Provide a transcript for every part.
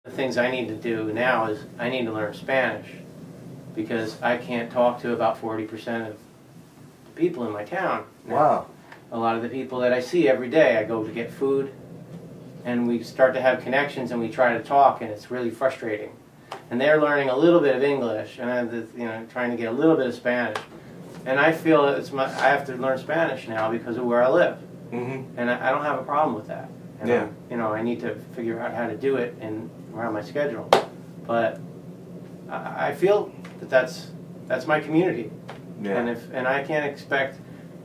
The things I need to do now is I need to learn Spanish, because I can't talk to about 40% of the people in my town. Wow. A lot of the people that I see every day, I go to get food, and we start to have connections, and we try to talk, and it's really frustrating. And they're learning a little bit of English, and I'm trying to get a little bit of Spanish. And I feel I have to learn Spanish now because of where I live. Mm-hmm. And I don't have a problem with that. And yeah. I need to figure out how to do it around my schedule. But I feel that's my community. Yeah. And I can't expect,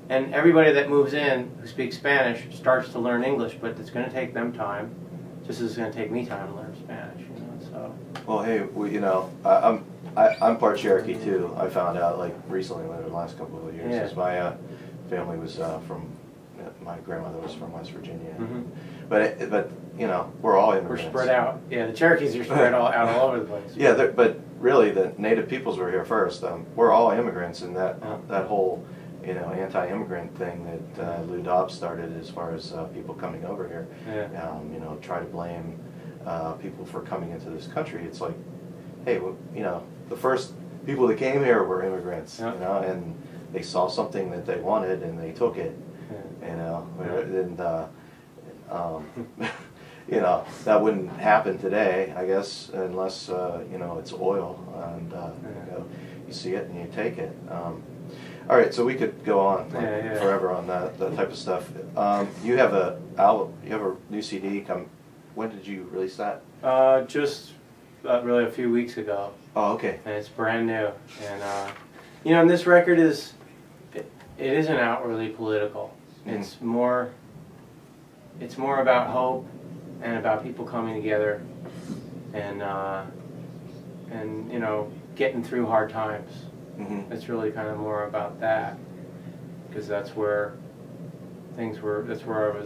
and everybody that moves in who speaks Spanish starts to learn English, but it's going to take them time, just as it's going to take me time to learn Spanish. So. Well, hey, I'm part Cherokee too. I found out like recently, in the last couple of years, because my family was my grandmother was from West Virginia. Mm-hmm. But we're all immigrants. We're spread out. Yeah, the Cherokees are spread out all over the place. Yeah, but really the native peoples were here first. We're all immigrants, and that whole anti-immigrant thing that Lou Dobbs started, as far as people coming over here. Yeah. Try to blame people for coming into this country. It's like, hey, the first people that came here were immigrants, and they saw something that they wanted and they took it, and that wouldn't happen today, I guess, unless it's oil, and you see it and you take it. All right, so we could go on forever on that type of stuff. You have a new CD come. When did you release that? Just really a few weeks ago. Oh, okay. And it's brand new. And and this record it isn't outwardly political. It's more about hope and about people coming together and getting through hard times. Mm-hmm. It's really kind of more about that, because that's where I was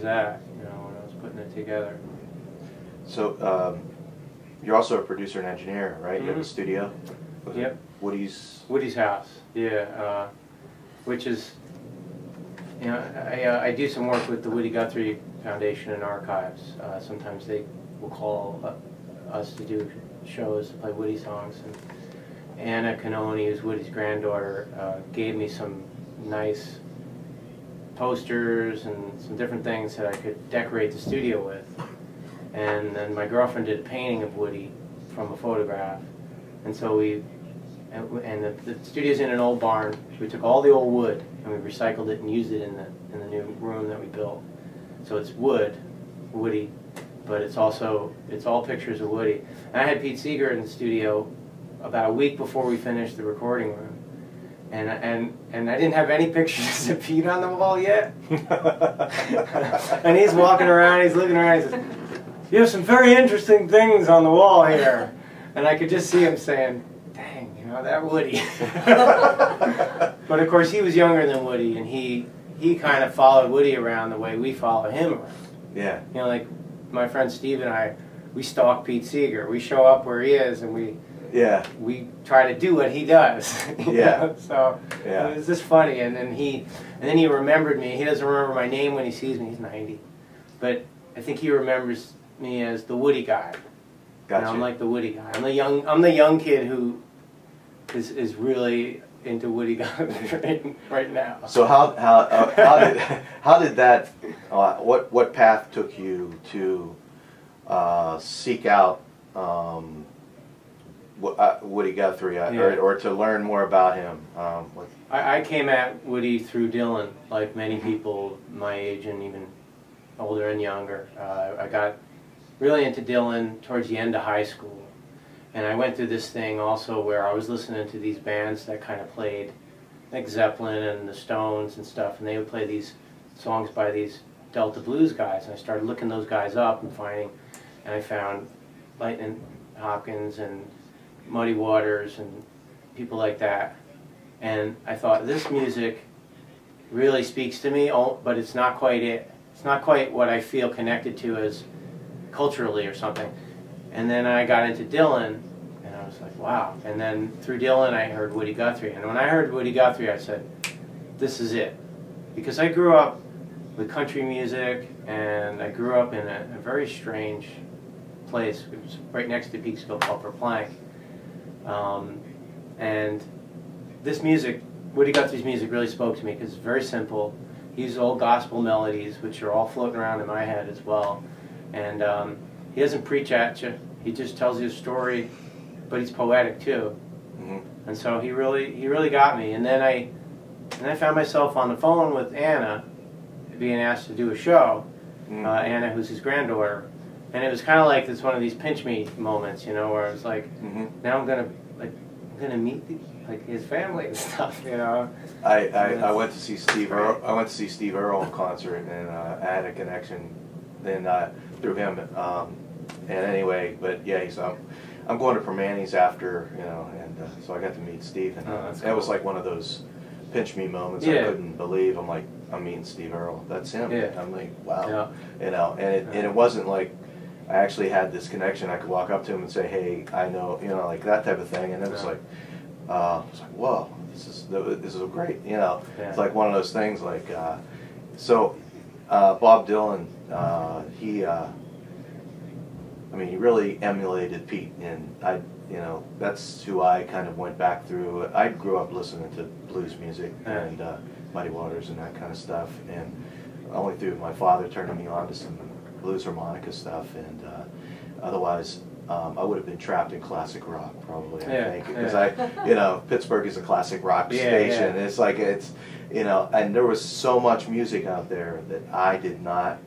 at, when I was putting it together. So you're also a producer and engineer, right? Mm-hmm. You have a studio? Yep. Woody's house, yeah. Which is, I do some work with the Woody Guthrie Foundation and Archives. Sometimes they will call us to do shows to play Woody songs. And Anna Canoni, who's Woody's granddaughter, gave me some nice posters and some different things that I could decorate the studio with. And then my girlfriend did a painting of Woody from a photograph. And so the studio's in an old barn. We took all the old wood and we recycled it and used it in the new room that we built. So it's Woody, but it's all pictures of Woody. And I had Pete Seeger in the studio about a week before we finished the recording room. And I didn't have any pictures of Pete on the wall yet. And he's walking around, he's looking around, he says, "You have some very interesting things on the wall here." And I could just see him saying, "Dang, that Woody." But of course he was younger than Woody, and he kind of followed Woody around the way we follow him around. Yeah. Like my friend Steve and I, we stalk Pete Seeger. We show up where he is, and we try to do what he does. So it was just funny. And then he remembered me. He doesn't remember my name when he sees me. He's 90, but I think he remembers me as the Woody guy. Gotcha. I'm like the Woody guy. I'm the young kid who is really into Woody Guthrie right now. So how did that? What path took you to seek out Woody Guthrie, or to learn more about him? I came at Woody through Gillen, like many people my age and even older and younger. I got really into Gillen towards the end of high school. And I went through this thing also where I was listening to these bands that kind of played, like Zeppelin and the Stones and stuff, and they would play these songs by these Delta blues guys. And I started looking those guys up and I found Lightning Hopkins and Muddy Waters and people like that. And I thought, this music really speaks to me, but it's not quite it. It's not quite what I feel connected to as culturally or something. And then I got into Gillen, and I was like, wow. And then through Gillen, I heard Woody Guthrie. And when I heard Woody Guthrie, I said, this is it. Because I grew up with country music, and I grew up in a very strange place, which was right next to Peekskill, called For Plank. And this music, Woody Guthrie's music, really spoke to me because it's very simple. He uses old gospel melodies, which are all floating around in my head as well. And he doesn't preach at you. He just tells you a story, but he's poetic too. Mm-hmm. And so he really got me. And then I found myself on the phone with Anna, being asked to do a show. Mm-hmm. Anna, who's his granddaughter, and it was kind of like one of these pinch me moments, you know, where I was like, mm-hmm. now I'm gonna meet his family and stuff, you know. I went to see Steve Earle. I went to see Steve Earle in concert, and I had a connection then through him. And anyway, but yeah, I'm going to Permanis after, you know, and so I got to meet Steve, and that cool. was like one of those pinch me moments. Yeah. I couldn't believe. I'm like, I'm meeting Steve Earle. That's him. Yeah. I'm like, wow. Yeah. You know, and it wasn't like I actually had this connection. I could walk up to him and say, hey, I know, you know, like that type of thing. And it was like, whoa, this is great. You know, yeah. It's like one of those things. Like, Bob Dylan, he really emulated Pete, and you know, that's who I kind of went back through. I grew up listening to blues music and Muddy Waters and that kind of stuff, and only through my father turning me on to some blues harmonica stuff, and otherwise I would have been trapped in classic rock probably. I think because you know, Pittsburgh is a classic rock station. Yeah. It's like you know, and there was so much music out there that I did not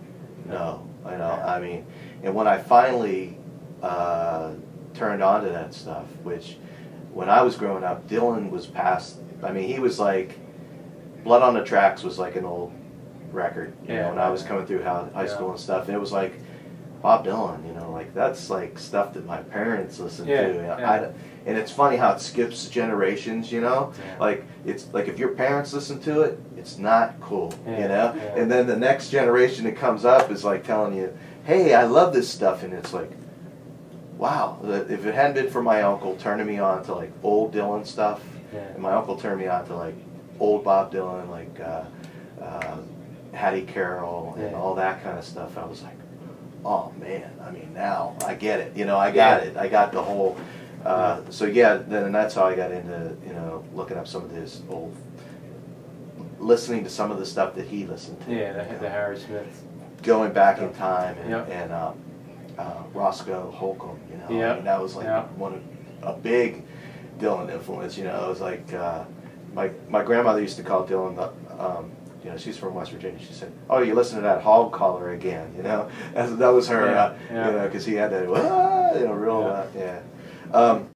know. You know, I mean, and when I finally turned on to that stuff, which when I was growing up, Dylan was past. I mean, he was like Blood on the Tracks was like an old record, you know, when I was coming through high school and stuff, and it was like Bob Dylan, you know, like that's like stuff that my parents listened to. You know? And it's funny how it skips generations, you know, like it's like if your parents listen to it, it's not cool, you know, and then the next generation that comes up is like telling you, hey, I love this stuff, and it's like, wow, if it hadn't been for my uncle turning me on to like old Dylan stuff, and my uncle turned me on to like old Bob Dylan, like Hattie Carroll and all that kind of stuff, I was like, oh man, I mean, now I get it, you know, I got it, I got the whole, so yeah, then that's how I got into, you know, looking up some of this old, listening to some of the stuff that he listened to. Yeah, the Harry Smith. Going back in time, and Roscoe Holcomb, you know, I mean, that was like a big Dylan influence, you know. It was like, my grandmother used to call Dylan you know, she's from West Virginia. She said, "Oh, you listen to that hog collar again?" You know, that was her. You know, because he had that, you know, real,